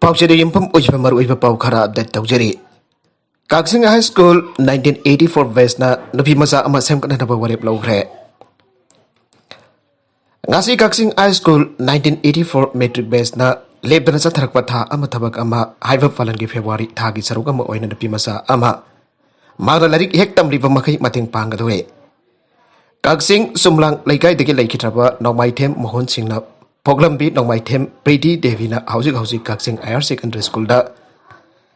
Paucheri Impum Ujpamar Ujpapau Kara update Taujeri. Kaksing High School 1984 Vesna Nupi Masa Ama Semkan na Warip Logre. Ngasi Kaksing High School 1984 Metric Vesna Lebdana sa Tarakpata Ama Tabak Ama Haiva Falangi February Tagi Sarugama Oina Nupi Masa Ama Mara Larik Hektam Riva Makai Mating Pangadwe. Kaksing Sumlang Laikai Degi Laikitraba Nomaitem Mohon Singna Poglambi Nomaitem Pretty Devina Housing Kaksing Higher Secondary School da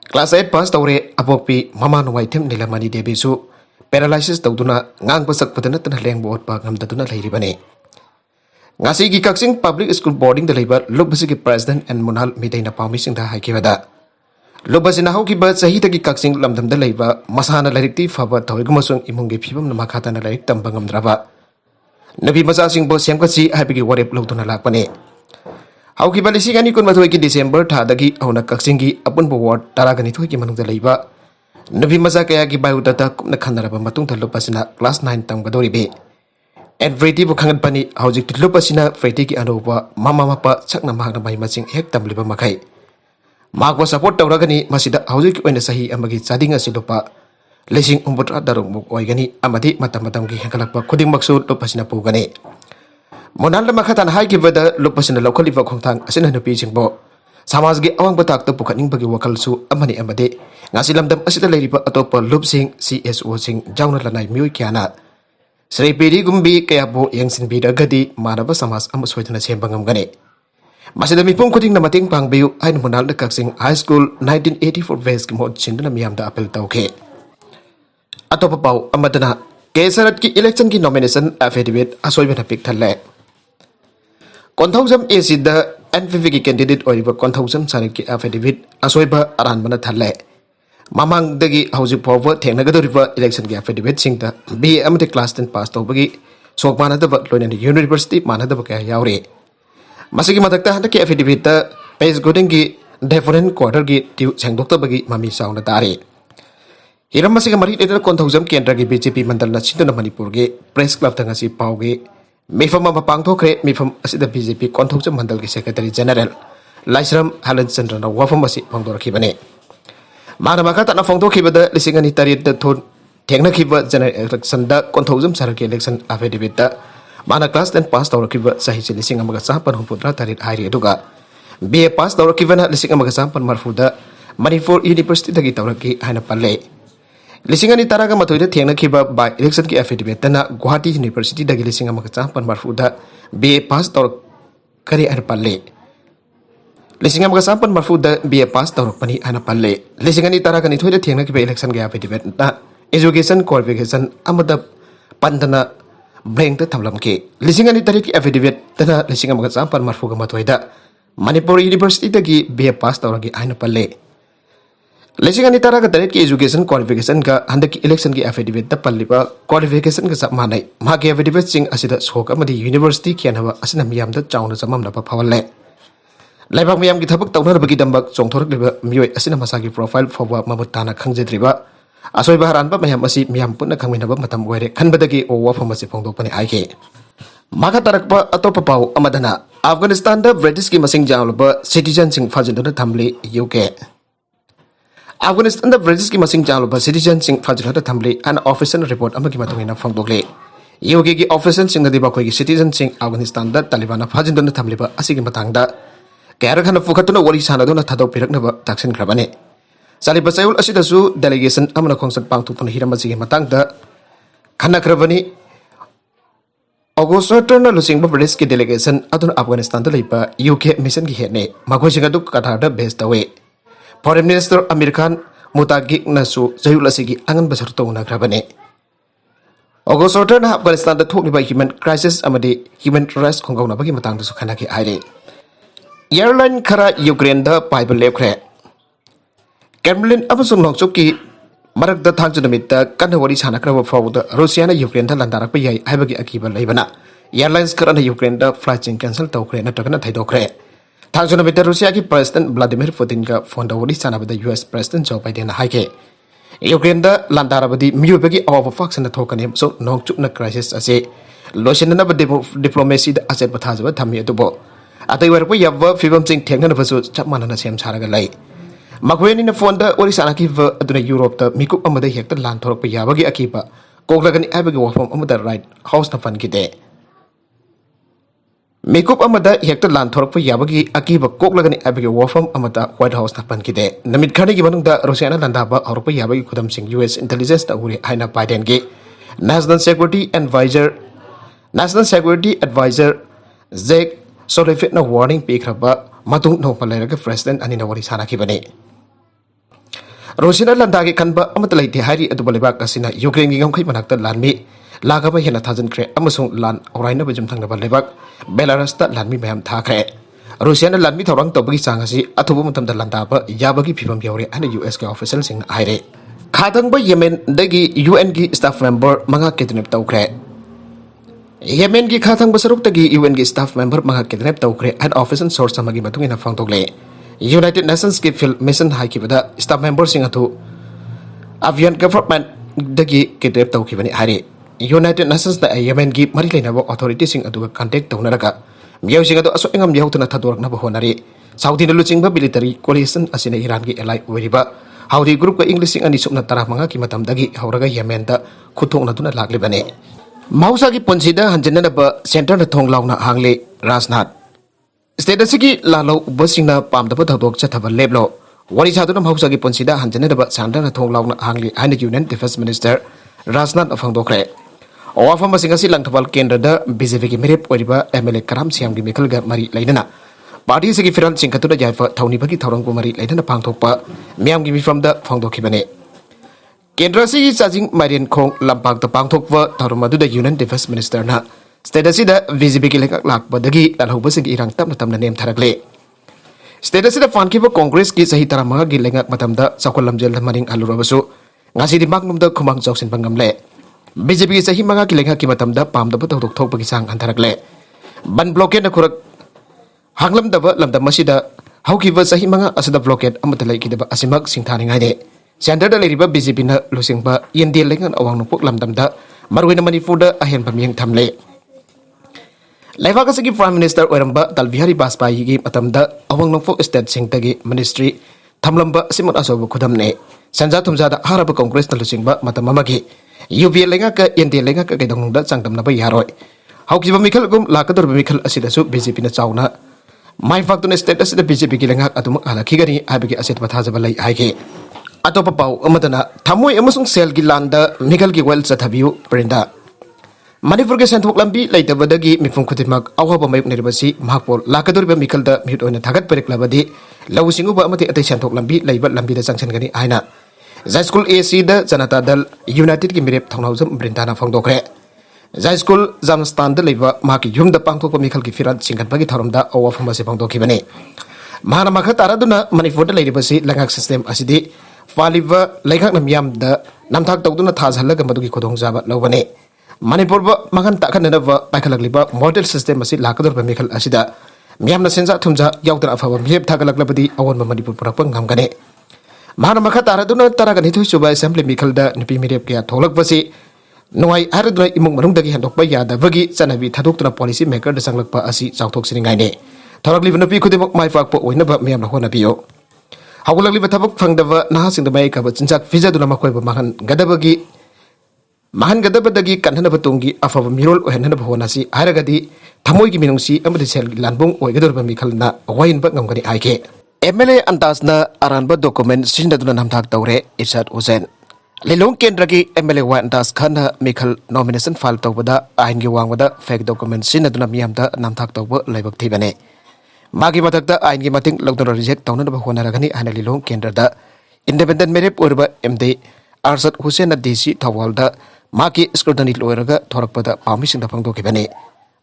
Class 8 pass taure apopi mama Nomaitem Nilamani Debisu paralysis tauduna ngang pasak padana tan leng bot pa ngam daduna lairibane ngasi gi Kaksing Public School Boarding da leiba lobasi gi President and Munal Midaina Pamising da haikibada lobasina hau gi ba sahi da gi Kaksing lamdam da leiba masana larikti faba tawe gumasung imung gi phibam na makhata na larik tambangam draba Nabi masa sing bo siam kasi habi gi warep loduna lakpane hau gi balisi gani kun mathoi ki December tha dagi auna Kaksing gi apun bo ward taragani thoi ki manung da leiba Nabi masa kaya gi bayu data kupna khanaraba matung da lobasina class 9 tam gadori be Everyday bu khangat pani hauji lobasina Friday ki anoba mama mapa chakna mahna mai masing hek tam liba makai magwa support tawragani masida hauji ki oina sahi amagi chadinga silopa Lesing umbutra darung muk oigani amadi matam gi hengkalakpa khuding maksud lopasina pugani monal la makhatan hai gi bada lopasina lokali ba khongthang asina nupi jingbo samaj gi awang batak to pukaning bagi wakal su amani amade ngasi lamdam asita leiriba atopa lupsing CSO sing jauna lanai mioi kyana Sri Piri gumbi kaya bo yang sinbi gadi manaba samaj am soitana sembangam gane masida mipum khuding na mating pangbiu ain monal da Kaksing High School 1984 West gi mod chindana miyam da apel tauke Atau pau amadana kesarat ki election ki nomination affidavit asoi bena pik thalle konthaujam esida NVV ki candidate oiba konthaujam sarik ki affidavit asoi ba aran bana thalle mamang dagi hauji power thengna gadoriba election ki affidavit singta BA amate class 10 pass tawbagi sokmana da loina university mana da ka yaure masigi matakta handa ki affidavit ta page goding ki different quarter ki tiu sengdokta bagi mami sauna tare Hiram masih kemarin itu konthaujam kendra gi BJP mandal na chindana Manipur ge press club tanga si pauge mifam ma pangtho kre mifam asida BJP konthaujam mandal gi secretary general Laisram Halan Chandra na wafam masi pangdor khibane mana maka ta na pangtho khibada lisingani tarit da thon thengna khiba general election da konthaujam sarki election affidavit da mana class 10 pass tawra khiba sahi se lising amaga sapan huputra tarit hairi eduga BA pass tawra khibana lising amaga sapan marfuda Manipur University dagi tawra ki haina palle Lisingani taraga matoida thengna khiba by election ki affidavit na Guwahati University dagi lisinga makacha pan marfuda BA pass tor kari ar palle lisinga makacha pan marfuda BA pass tor pani ana palle lisingani taraga ni thoida thengna khiba election ki affidavit na education qualification amada pandana blank ta thamlam ke lisingani tarik ki affidavit na lisinga makacha pan marfuga matoida Manipur University dagi BA pass tor gi ana palle Lesingani taraga tarik ki education qualification ka handaki election ki affidavit da palliba qualification ka sap manai magi affidavit sing asida soka madi university kianaba asina miyam da chauna samam na pawalle laibak miyam ki thabak tawna bagi dambak chongthorak liba mioi asina masagi profile fowa mabutana khangjedriba asoi baharan ba mayam asi miyam punna khangminaba matam oire khanbadagi o wa famasi phongdok pani aike maka tarakpa atopa pau amadana Afghanistan da British ki masing jangloba citizen sing fajindona thamle UK Afghanistan da British ki masing jangloba citizen sing fajrata thamle an official report amagi matungina phangdokle UK ki official sing da diba khoi ki citizen sing Afghanistan da Taliban fajindona thamleba asigi matangda kayar khana fukhatuna wari sanadona thadau piraknaba taksin khrabane saliba sayul asida su delegation amna khongsat pangthupna hiramasi ki matangda khana khrabani August na lusing British ki delegation adun Afghanistan da leiba UK mission ki hene magoi singa duk kathar da based away Foreign Minister Amir Khan mutagik nasu zayul asigi angan basar tawna grabane August na Afghanistan da thokni ba human crisis amadi human rights khonggauna bagi matang da su khana ki aire airline khara Ukraine da bible lekre Kremlin abasung nokchok ki marak da thang junamit da kan wari sana kraba fawda Russia na Ukraine da landarak pa yai haibagi akiba leibana airlines khara na Ukraine da flight cancel tawkre na takana thaidokre Thangjuna bita Russia ki President Vladimir Putin ka phone da wari sana bada US President Joe Biden haike Ukraine da landarabadi miyubagi awa faction na thokane so nokchuk na crisis ase losinna ba diplomacy da asset bathajaba thami adubo atai warpa yabba fibam sing thengna basu chap manana sem saraga lai magweni na phone da ori sana ki va aduna Europe ta mikup amada hekta lan thorok pa yabagi akiba koglagani abagi wafam amada right house na fan kite Mikup amada hekta lan thorok pa yabagi akiba koglagani abagi wafam amada White House na fan kite namit khani gi manung da Russia na landaba horok pa yabagi khudam sing US intelligence ta uri haina Biden ge National Security Advisor Jake Sullivan na warning pikraba matung no paleraga president ani na wari sana kibani Russia landagi kanba amata laiti hari adu balibak asina Ukraine gi ngamkhai manakta lanmi lagaba hena thajan kre amasung lan oraina bajum thangna balibak Belarus ta lanmi mayam thakre Russia na lanmi thorang tobagi changasi athubu mutam da landaba yabagi phibam yaure ani US ke official sing aire khadang ba Yemen dagi UN gi staff member manga kidnap tawkre Yemen gi khathang basaruk tagi UN gi staff member manga kidnap tawkre head office and source samagi matung ina phangtokle United Nations ki field mission hai ki bada staff member sing athu Afghan government dagi kidnap tawki bani hari United Nations da Yemen gi mari leina bo authority sing atu contact tawnaraka miyaw sing atu aso engam yaw tuna thadorak na bo honari Saudi na luching ba military coalition asina Iran gi ally weriba Howdy group ka English sing ani sumna tara manga ki matam dagi hauraga Yemen da khuthong na tuna lakle bane Mausa ki ponsida hanjana na ba center na thong launa hangle Rajnath State asigi lalo basing na pamdaba tadok chataba leblo wari chadu na mausa ki ponsida hanjana na ba center na thong launa hangle haina Union Defense Minister Rajnath afangdokre Awafam masing asi lang thabal kendra da BJP ki mirip oriba MLA Karam Siam gi mikal ga mari lainana Parti segi firan singkatuna jaifa thauni bagi thaurang ko mari lainana pangthokpa miam gi from da phangdokhibane Kendra si sajing marian khong lampang ta pangthokwa thaurama du da Union Defense Minister na state asida BJP ki lekak lakba dagi lalhoba sigi irang tamna tamna nem tharakle state asida fankiba Congress ki sahi tarama gi lengak matamda sakol lamjel maring alurabasu ngasi di magnum da khumang joksin bangamle BJP ki sahi manga ki lengak ki matamda pamda ba thok thok bagi sang antharakle ban blockade na khurak Hanglam daba lamdam masida haukiba sahi manga asada blockade amata lai kidaba asimak singthani ngai de center da leriba BJP na losingba yendel lengan awang nupuk lamdam da marwena Manipur da ahen pamyeng thamle Laifa sagi Prime Minister oiramba Talbihari Bajpayee gi matamda awang nupuk state singtagi ministry thamlamba simot asobu khudamne sanja thumja da haraba Congress na losingba matam amagi UPL lenga ka yendel lenga ka kedong da changdam na ba yaroi haukiba mikal gum lakador mikal asida su BJP na chauna Mai faktuna status da BJP ki lengak atumak halaki gani abigi aset bathaja balai aike atopa pau amadana thamoi amasung sel gi landa mikal gi wel chathabiu prenda Manipur ke senthok lambi laitabadagi mifum khutimak awhaba mayuk nirbasi mahpol lakador ba mikal da mihut oina thagat perik labadi lawsingu ba amati atai senthok lambi laiba lambi da changsan gani aina Zai School AC da Janata Dal United ki mirep thongnaujam brindana phangdokre Zai School Jamstan da leba maki yum da pangthok mikal ki firat singkat bagi tharomda awa famasi phangdokhibani mahana makha taraduna Manipur da leiribasi langak system asidi faliba laikak na miyam da namthak tawduna thajhallaga madugi khodongjaba lawbane Manipur ba makan takhanna ba paikhalakliba model system asi lakador ba mikal asida miyam na senja thumja yawdra afaba mihep thagalaklabadi awon ba Manipur purakpa ngamgane mahana makha taraduna taragani thu suba assembly mikal da nipi mirep kya tholakbasi Nuai araduna imung manung dagi handokpa yadabagi chanabi thadokna policy maker da sanglakpa asi chawthok siringai ne thorakli banapi khudimok mai fakpa oinaba miyam na hona biyo hawlakli bathabak phangdaba naha singda mai ka bachinjak fijaduna makoi ba mahan gadabadagi kanhana batungi afaba mirol ohenna hona si aragadi thamoi gi minungsi amadi sel lanbung oigador ba mikhalna wain ba ngamgani aike MLA antasna aranba document sindaduna namthak tawre Irsad Hussain Lilong Kendra ki MLA Wantas Khana Mikhal nomination file tawbada ahin gi wangwada fake document sinaduna miyamda namthak tawba laibak thibane magi mathakta ahin gi mating lawdona reject tawna ba honaragani ana Lilong Kendra da independent merip urba MD Irsad Hussain DC Thawalda maki scrutiny loiraga thorakpada permission da phangdokibane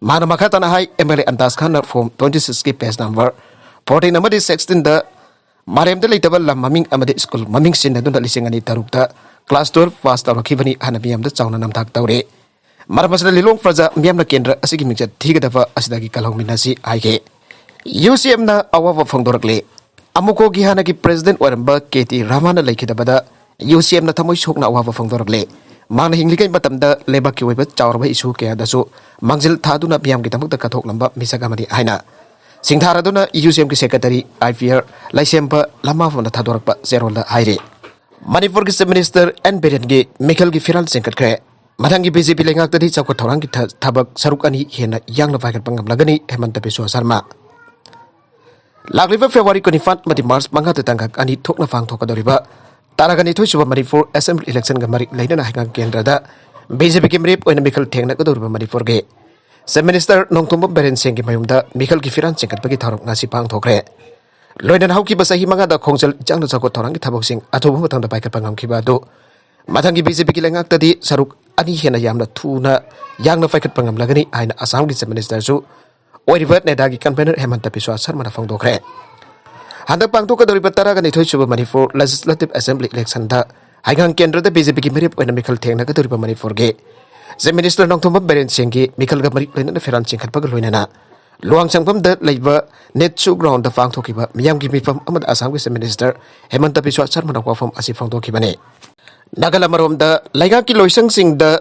mana makhatana hai MLA Antas Khana form 26 ki page number 14 amadi 16 da maremda leitaba lam maming amadi school maming sinaduna lisingani tarukta Class 12 pass tawrakibani hana miyamda chawna namthak tawre marmasna Lilong Praja miyamna kendra asigi mingchat thigadaba asidagi kalhong minasi aike UCM na awawa phangdorakle amuko gi hana ki president waramba KT Ramana laikidabada UCM na thamoi sokna awawa phangdorakle mana hinglikai matamda lebak ki weba chawrba isu kya dasu mangjil thaduna miyam gi tamakta kathok lamba misagamadi aina सिंथारादुना UCM की secretary IPR लाइसेंपा लमाफों थादोरप जेरोल हाइरे मणिपुर की chief minister N villain की मिखल की फिराल सेंकटख्रे मथंगी बीजेपी लेंगाक्तदी चौक थौरांग की थबक सरुक अनि हेना यांगना फाइखट पंगमलगनी हेमंत बिस्वा शर्मा लागलिबा फेब्रुआरी 25 मति मार्च मंगा तंगक अनि थोकना फांग थोकदोरिबा तारागनी थोइसुबा मणिपुर असेंबली इलेक्शन का मरी लेना हांगा केंद्रदा बीजेपी की मरीप ओइन मिखल थेंगनगदोरिबा मणिपुर के चीफ मिनिस्टर नोंगतोंबम बेरेन सिंह की मयुमदा मिखल की फिरान चिंकटबगी थौरक ngasi पांगथोखरे लोइनन हौकी बसही मंगादा खोंगचल चांगना चौक थौरांग की थबकसिंग अथोब मतंगदा पाइखट पंगमखिबा दो मथंगी बीजेपी की लेंगाक्तदी सरुक अनि हेना यामना थुना यांगना फाइखट पंगमलगनी आइना असम की चीफ मिनिस्टर सु ओरिबा नेदा की कन्वेनर हेमंत बिस्वा शर्मा फोंदोखरे हंदक पांगथोकदोरिबा तारागनी थोइसुबा मणिपुर लेजिस्लेटिव असेंबली इलेक्शन दा हाइगांग केंद्र बीजेपी की मरीप ओइन मिखल थेंगनगदोरिबा मणिपुर के chief minister Nongthombam Beren Singh की मिखल का मरी लेना फिरान चिंखटपग लोइना लुआंग चंगफम द लेबा नेटसु ग्राउंड द पांगथोखिबा मियाम की मिफम अमद असम की चीफ मिनिस्टर हेमंत बिस्वा शर्मा वाफम असि फोंदोखिबने नागालमरोम द लाइगा की लोइसंग सिंह द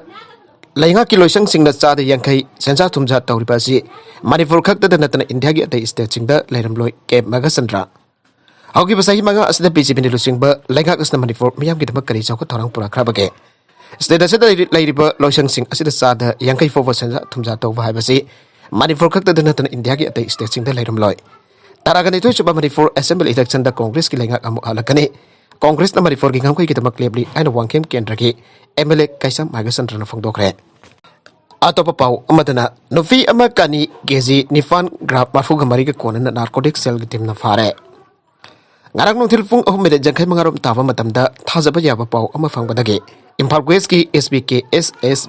लाइगा की लोइसंग सिंह द चाद यांखै सेंसा थुमजा तौरिबासी मणिपुर खक्त द नतन इंडिया की अतै स्टेट सिंह द लेरमलोय के मगसंद्रा हौकी बसही मंगा असद बीजेपी नि लुसिंग लाइगा असना मणिपुर मियाम की दमक करी चौक थौरांग पुराख्राबगे स्टेट असद लाइरिबा लोइसंग सिंह असद चाद यांखै फोबो सेंसा थुमजा तौबा हाइबसी मणिपुर खक्त द नतन इंडिया की अतै स्टेट सिंह द लेरमलोय तारागनी थोइसुबा मणिपुर असेंबली इलेक्शन द कांग्रेस की लेंगा अमु हलकने कांग्रेस न मणिपुर की गांखै की दमक लेबली आइन वांगखेम केंद्र की एमएलए कैसम माइगसंद्रन फोंदोखरे अतोप पाउ अमदना नुफी अमा कानी केजी निफान ग्राफ माफुग मरी के कोनन नार्कोटिक सेल की टीम न फारे ngarang nungthil pung 3 jangkhai mangarom taba matamda thajaba yaba pau ama fangbadage Imphal West की SBK SS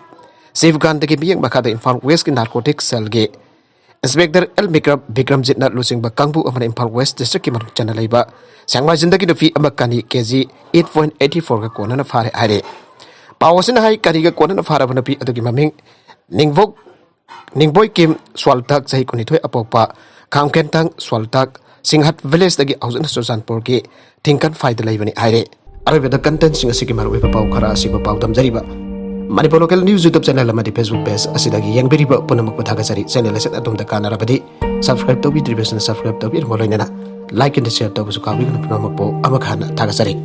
Safeguard के बियंग बखादा Imphal West की नार्कोटिक सेल के इंस्पेक्टर एल विक्रमजीत ना लुसिंग बकांगबु अमन Imphal West डिस्ट्रिक्ट की मनु चना लेबा सांगमा जिंदगी नुफी अमा कानी केजी 8.84 का कोनन फारे हारे पावसिन हाई कानी का कोनन फारा बनपी अदुगी ममिंग निंगबोय किम स्वालताक सही कुनिथोय अपोपा खामकेंतांग स्वालताक सिंहट विलेज दगी औजन सुजानपुर की थिंकन फाइद लेबनी हाइरे अरबेदा कंटेंट सिंग असि की मारुवे पाउ खरा असि पाउ दमजरिबा Manipur local news YouTube channel अमदी फेसबुक पेज असिदगी यंगबेरिबा पुनमक पथागसरी चैनल असे अदुम द कानारबदी सब्सक्राइब तोबी द्रिबेसन सब्सक्राइब तोबी मोलाइनेना लाइक एंड शेयर तोबसु काबी पुनमक पो अमखाना थागसरी